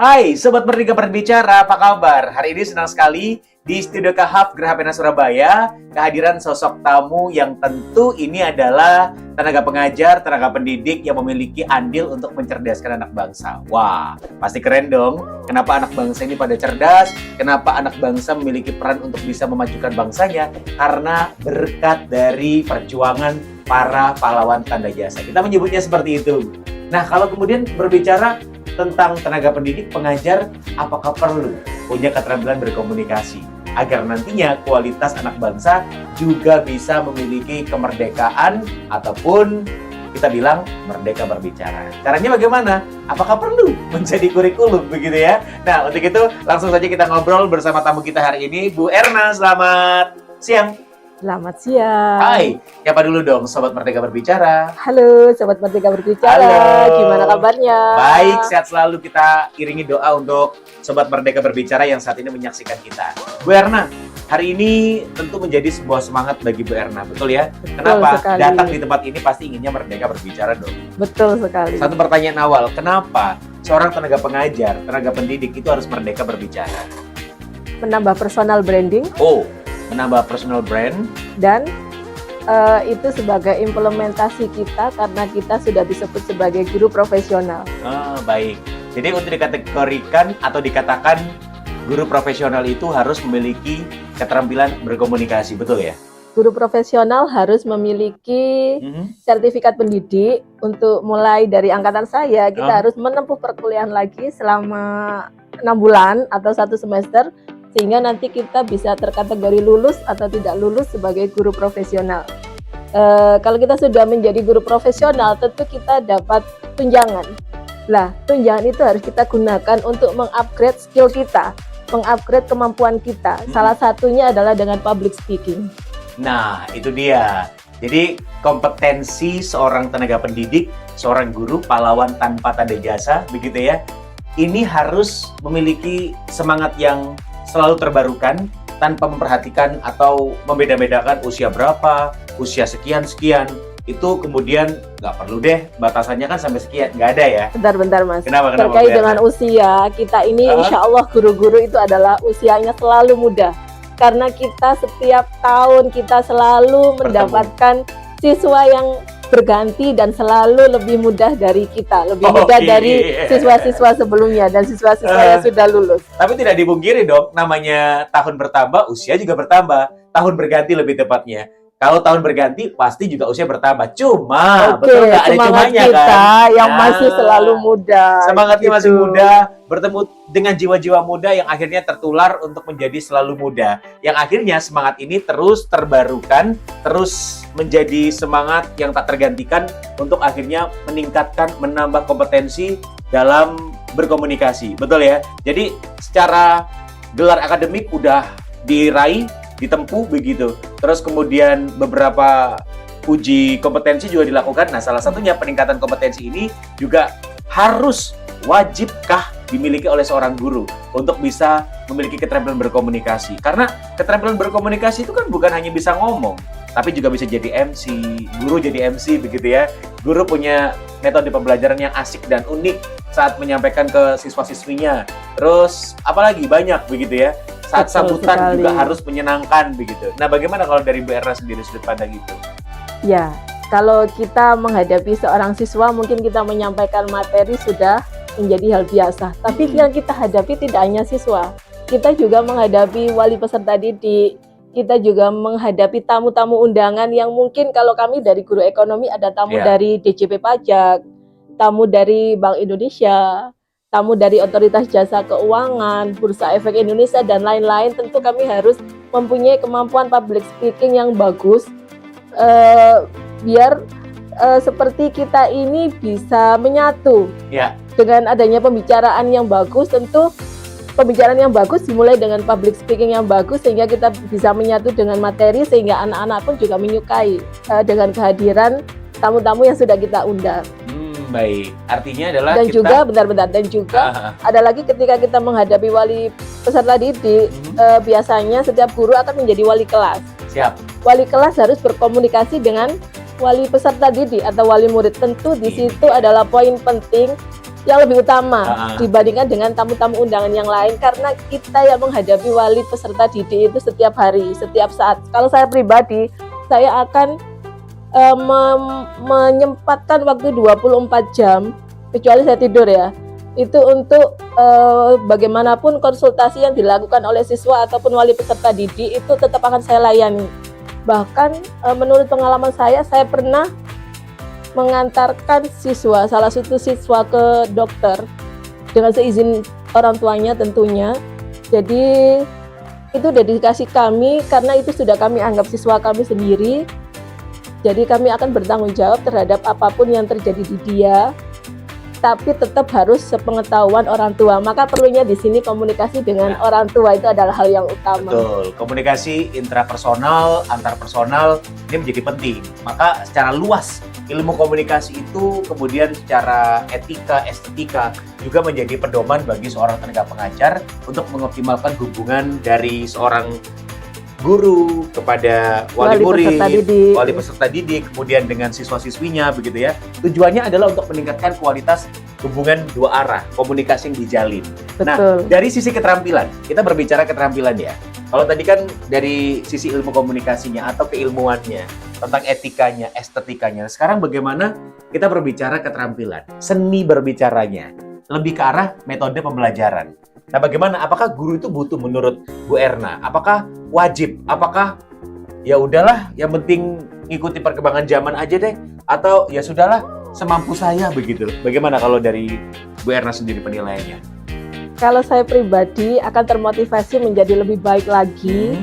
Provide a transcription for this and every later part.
Hai Sobat Merdeka Berbicara, apa kabar? Hari ini senang sekali di Studio Kahaf Geraha Pena Surabaya kehadiran sosok tamu yang tentu ini adalah tenaga pengajar, tenaga pendidik yang memiliki andil untuk mencerdaskan anak bangsa. Wah, pasti keren dong. Kenapa anak bangsa ini pada cerdas? Kenapa anak bangsa memiliki peran untuk bisa memajukan bangsanya? Karena berkat dari perjuangan para pahlawan tanda jasa. Kita menyebutnya seperti itu. Nah, kalau kemudian berbicara tentang tenaga pendidik, pengajar, apakah perlu punya keterampilan berkomunikasi agar nantinya kualitas anak bangsa juga bisa memiliki kemerdekaan ataupun kita bilang merdeka berbicara. Caranya bagaimana? Apakah perlu menjadi kurikulum begitu ya? Nah, untuk itu langsung saja kita ngobrol bersama tamu kita hari ini, Bu Erna. Selamat siang. Selamat siang. Hai, siapa dulu dong Sobat Merdeka Berbicara? Halo Sobat Merdeka Berbicara. Halo. Gimana kabarnya? Baik, sehat selalu. Kita iringi doa untuk Sobat Merdeka Berbicara yang saat ini menyaksikan kita. Bu Erna, hari ini tentu menjadi sebuah semangat bagi Bu Erna, betul ya? Betul Kenapa? sekali. Datang di tempat ini pasti inginnya merdeka berbicara dong. Betul sekali. Satu pertanyaan awal, kenapa seorang tenaga pengajar, tenaga pendidik itu harus merdeka berbicara? Menambah personal branding Oh, menambah personal brand. dan itu sebagai implementasi kita karena kita sudah disebut sebagai guru profesional. Baik. Jadi untuk dikategorikan atau dikatakan guru profesional itu harus memiliki keterampilan berkomunikasi, betul ya? Guru profesional harus memiliki sertifikat pendidik. Untuk mulai dari angkatan saya, kita harus menempuh perkuliahan lagi selama 6 bulan atau 1 semester, sehingga nanti kita bisa terkategori lulus atau tidak lulus sebagai guru profesional. Kalau kita sudah menjadi guru profesional, tentu kita dapat tunjangan. Lah, tunjangan itu harus kita gunakan untuk mengupgrade skill kita, mengupgrade kemampuan kita. Salah satunya adalah dengan public speaking. Nah, itu dia. Jadi kompetensi seorang tenaga pendidik, seorang guru, pahlawan tanpa tanda jasa, begitu ya. Ini harus memiliki semangat yang selalu terbarukan tanpa memperhatikan atau membeda-bedakan usia berapa, usia sekian-sekian. Itu kemudian nggak perlu deh, batasannya kan sampai sekian, nggak ada ya. Bentar Mas, Kenapa, terkait Bu dengan Erna? usia, kita ini insya Allah guru-guru itu adalah usianya selalu muda. Karena kita setiap tahun kita selalu mendapatkan siswa yang berganti dan selalu lebih mudah dari kita, lebih mudah dari siswa-siswa sebelumnya dan siswa-siswa yang sudah lulus. Tapi tidak dipungkiri dong, namanya tahun bertambah, usia juga bertambah. Tahun berganti lebih tepatnya. Kalau tahun berganti, pasti juga usia bertambah. Cuma, betul nggak? Ada Semangat cumanya kita kan? yang masih selalu muda. Semangatnya gitu. masih muda, bertemu dengan jiwa-jiwa muda yang akhirnya tertular untuk menjadi selalu muda. Yang akhirnya semangat ini terus terbarukan, terus menjadi semangat yang tak tergantikan untuk akhirnya meningkatkan, menambah kompetensi dalam berkomunikasi. Betul ya? Jadi secara gelar akademik udah diraih, ditempuh begitu. Terus kemudian beberapa uji kompetensi juga dilakukan. Nah, salah satunya peningkatan kompetensi ini juga harus wajibkah dimiliki oleh seorang guru untuk bisa memiliki keterampilan berkomunikasi. Karena keterampilan berkomunikasi itu kan bukan hanya bisa ngomong, tapi juga bisa jadi MC, guru jadi MC begitu ya. Guru punya metode pembelajaran yang asik dan unik saat menyampaikan ke siswa-siswinya. Terus apalagi banyak begitu ya. Saat Betul sambutan sekali. juga harus menyenangkan begitu. Nah, bagaimana kalau dari Bu Erna sendiri sudut pandang itu? Ya, kalau kita menghadapi seorang siswa, mungkin kita menyampaikan materi sudah menjadi hal biasa. Tapi yang kita hadapi tidak hanya siswa, kita juga menghadapi wali peserta didik, kita juga menghadapi tamu-tamu undangan yang mungkin kalau kami dari guru ekonomi ada tamu dari DJP Pajak, tamu dari Bank Indonesia, tamu dari Otoritas Jasa Keuangan, Bursa Efek Indonesia, dan lain-lain. Tentu kami harus mempunyai kemampuan public speaking yang bagus, biar seperti kita ini bisa menyatu. Ya. Dengan adanya pembicaraan yang bagus, tentu pembicaraan yang bagus dimulai dengan public speaking yang bagus, sehingga kita bisa menyatu dengan materi, sehingga anak-anak pun juga menyukai dengan kehadiran tamu-tamu yang sudah kita undang. Baik, artinya adalah Dan kita... juga, dan juga ada lagi ketika kita menghadapi wali peserta didik, biasanya setiap guru akan menjadi wali kelas. Siap. Wali kelas harus berkomunikasi dengan wali peserta didik atau wali murid. Tentu di situ adalah poin penting yang lebih utama dibandingkan dengan tamu-tamu undangan yang lain, karena kita yang menghadapi wali peserta didik itu setiap hari, setiap saat. Kalau saya pribadi, saya akan menyempatkan waktu 24 jam, kecuali saya tidur ya, itu untuk bagaimanapun konsultasi yang dilakukan oleh siswa ataupun wali peserta didik itu tetap akan saya layani. Bahkan menurut pengalaman saya pernah mengantarkan salah satu siswa ke dokter dengan seizin orang tuanya tentunya. Jadi itu dedikasi kami, karena itu sudah kami anggap siswa kami sendiri. Jadi kami akan bertanggung jawab terhadap apapun yang terjadi di dia, tapi tetap harus sepengetahuan orang tua. Maka perlunya di sini komunikasi dengan orang tua itu adalah hal yang utama. Betul, komunikasi intrapersonal, antarpersonal ini menjadi penting. Maka secara luas ilmu komunikasi itu kemudian secara etika, estetika juga menjadi pedoman bagi seorang tenaga pengajar untuk mengoptimalkan hubungan dari seorang guru kepada wali murid, wali peserta didik, kemudian dengan siswa-siswinya begitu ya. Tujuannya adalah untuk meningkatkan kualitas hubungan dua arah, komunikasi yang dijalin. Betul. Nah, dari sisi keterampilan, kita berbicara keterampilan ya. Kalau tadi kan dari sisi ilmu komunikasinya atau keilmuannya, tentang etikanya, estetikanya. Sekarang bagaimana kita berbicara keterampilan, seni berbicaranya, lebih ke arah metode pembelajaran. Nah, bagaimana? Apakah guru itu butuh menurut Bu Erna? Apakah wajib? Apakah ya udahlah, yang penting ngikuti perkembangan zaman aja deh? Atau ya sudahlah, semampu saya begitu? Bagaimana kalau dari Bu Erna sendiri penilaiannya? Kalau saya pribadi akan termotivasi menjadi lebih baik lagi,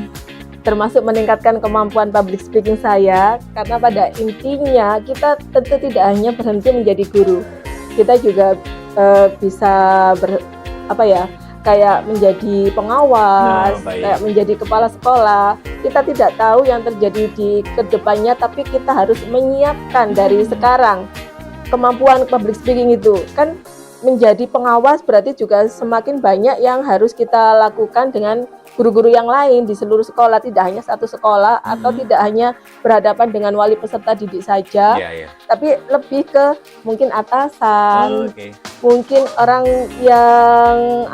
termasuk meningkatkan kemampuan public speaking saya, karena pada intinya kita tentu tidak hanya berhenti menjadi guru, kita juga bisa kayak menjadi pengawas, kayak menjadi kepala sekolah. Kita tidak tahu yang terjadi di kedepannya, tapi kita harus menyiapkan dari sekarang. Kemampuan public speaking itu kan menjadi pengawas, berarti juga semakin banyak yang harus kita lakukan dengan guru-guru yang lain di seluruh sekolah, tidak hanya satu sekolah atau tidak hanya berhadapan dengan wali peserta didik saja, tapi lebih ke mungkin atasan, mungkin orang yang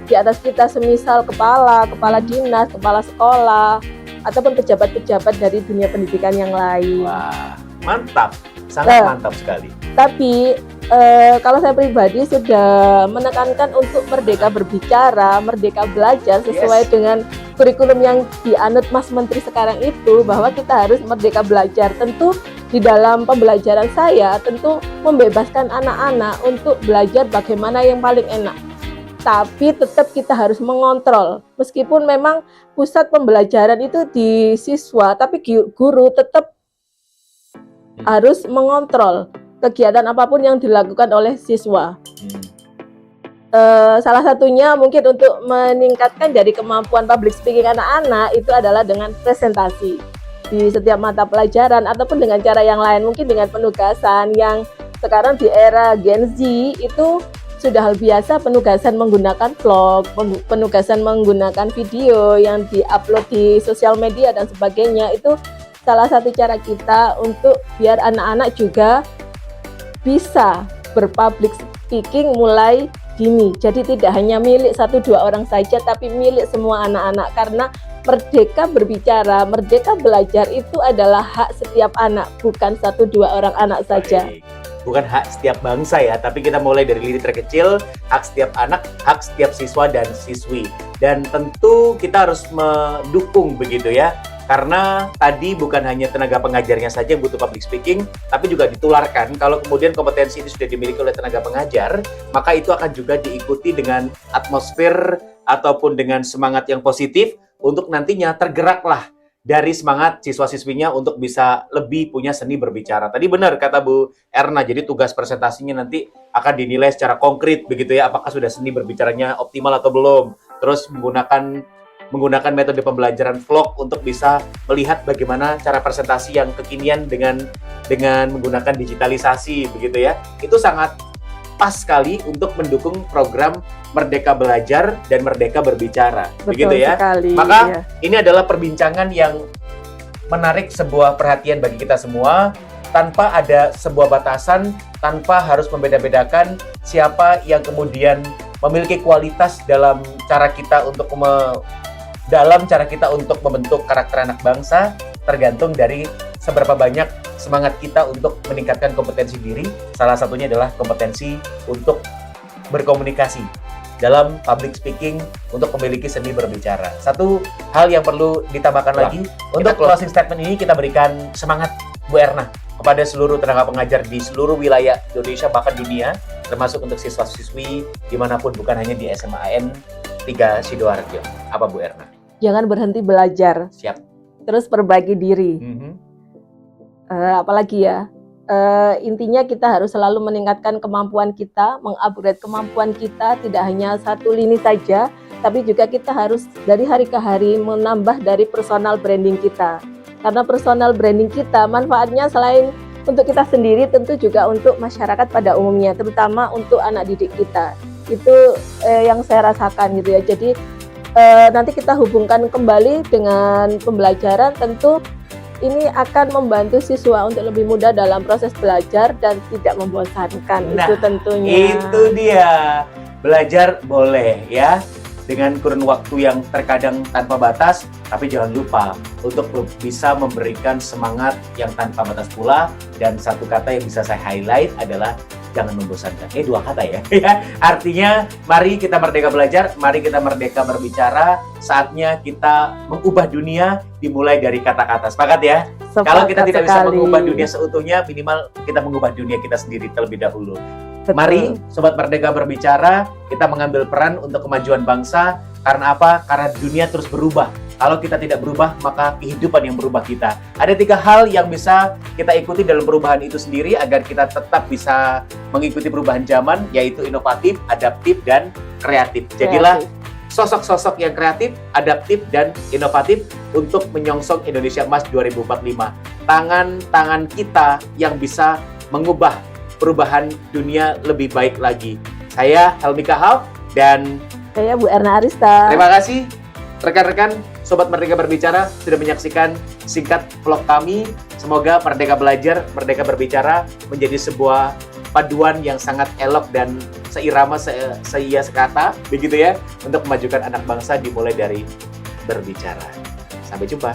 di atas kita, semisal kepala dinas, kepala sekolah, ataupun pejabat-pejabat dari dunia pendidikan yang lain. Wah, mantap, sangat mantap sekali. Tapi kalau saya pribadi sudah menekankan untuk merdeka berbicara, merdeka belajar sesuai dengan kurikulum yang dianut Mas Menteri sekarang itu, bahwa kita harus merdeka belajar. Tentu di dalam pembelajaran saya tentu membebaskan anak-anak untuk belajar bagaimana yang paling enak. Tapi tetap kita harus mengontrol. Meskipun memang pusat pembelajaran itu di siswa, tapi guru tetap harus mengontrol kegiatan apapun yang dilakukan oleh siswa. Salah satunya mungkin untuk meningkatkan dari kemampuan public speaking anak-anak itu adalah dengan presentasi di setiap mata pelajaran, ataupun dengan cara yang lain, mungkin dengan penugasan yang sekarang di era Gen Z itu sudah hal biasa, penugasan menggunakan vlog, penugasan menggunakan video yang diupload di sosial media dan sebagainya. Itu salah satu cara kita untuk biar anak-anak juga bisa berpublic speaking mulai dini. Jadi tidak hanya milik 1-2 orang saja, tapi milik semua anak-anak. Karena merdeka berbicara, merdeka belajar itu adalah hak setiap anak, bukan 1-2 orang anak saja. Bukan hak setiap bangsa ya, tapi kita mulai dari lini terkecil, hak setiap anak, hak setiap siswa dan siswi. Dan tentu kita harus mendukung begitu ya. Karena tadi bukan hanya tenaga pengajarnya saja yang butuh public speaking, tapi juga ditularkan. Kalau kemudian kompetensi ini sudah dimiliki oleh tenaga pengajar, maka itu akan juga diikuti dengan atmosfer ataupun dengan semangat yang positif untuk nantinya tergeraklah dari semangat siswa-siswinya untuk bisa lebih punya seni berbicara. Tadi benar kata Bu Erna, jadi tugas presentasinya nanti akan dinilai secara konkret begitu ya, apakah sudah seni berbicaranya optimal atau belum. Terus menggunakan metode pembelajaran vlog untuk bisa melihat bagaimana cara presentasi yang kekinian dengan menggunakan digitalisasi begitu ya. Itu sangat pas sekali untuk mendukung program Merdeka Belajar dan Merdeka Berbicara. Betul begitu ya. Sekali, Maka ini adalah perbincangan yang menarik sebuah perhatian bagi kita semua. tanpa ada sebuah batasan, tanpa harus membeda-bedakan siapa yang kemudian memiliki kualitas dalam cara kita untuk membentuk karakter anak bangsa, tergantung dari seberapa banyak semangat kita untuk meningkatkan kompetensi diri. Salah satunya adalah kompetensi untuk berkomunikasi dalam public speaking, untuk memiliki seni berbicara. Satu hal yang perlu ditambahkan lagi, untuk closing statement ini kita berikan semangat Bu Erna kepada seluruh tenaga pengajar di seluruh wilayah Indonesia, bahkan dunia, termasuk untuk siswa-siswi dimanapun, bukan hanya di SMAN 3 Sidoarjo. Apa Bu Erna? Jangan berhenti belajar. Siap. Terus perbaiki diri. Apalagi ya, intinya kita harus selalu meningkatkan kemampuan kita, mengupgrade kemampuan kita, tidak hanya satu lini saja, tapi juga kita harus dari hari ke hari menambah dari personal branding kita. Karena personal branding kita manfaatnya selain untuk kita sendiri, tentu juga untuk masyarakat pada umumnya, terutama untuk anak didik kita. Itu yang saya rasakan gitu ya. Jadi nanti kita hubungkan kembali dengan pembelajaran, tentu ini akan membantu siswa untuk lebih mudah dalam proses belajar dan tidak membosankan. Nah, itu tentunya. Itu dia. Belajar boleh ya, dengan kurun waktu yang terkadang tanpa batas, tapi jangan lupa untuk bisa memberikan semangat yang tanpa batas pula. Dan satu kata yang bisa saya highlight adalah jangan membosankan. Dua kata ya. Artinya, mari kita merdeka belajar, mari kita merdeka berbicara. Saatnya kita mengubah dunia dimulai dari kata-kata. Sepakat ya? Kalau kita tidak bisa mengubah dunia seutuhnya, minimal kita mengubah dunia kita sendiri terlebih dahulu. Betul. Mari Sobat Merdeka berbicara, kita mengambil peran untuk kemajuan bangsa. Karena apa? Karena dunia terus berubah. Kalau kita tidak berubah, maka kehidupan yang berubah kita. Ada 3 hal yang bisa kita ikuti dalam perubahan itu sendiri agar kita tetap bisa mengikuti perubahan zaman, yaitu inovatif, adaptif, dan kreatif. Jadilah sosok-sosok yang kreatif, adaptif, dan inovatif untuk menyongsong Indonesia Emas 2045. Tangan-tangan kita yang bisa mengubah perubahan dunia lebih baik lagi. Saya Helmi Kahal dan saya Bu Erna Arista. Terima kasih rekan-rekan Sobat Merdeka Berbicara sudah menyaksikan singkat vlog kami. Semoga Merdeka Belajar, Merdeka Berbicara menjadi sebuah paduan yang sangat elok dan seirama, seia sekata, begitu ya, untuk memajukan anak bangsa dimulai dari berbicara. Sampai jumpa.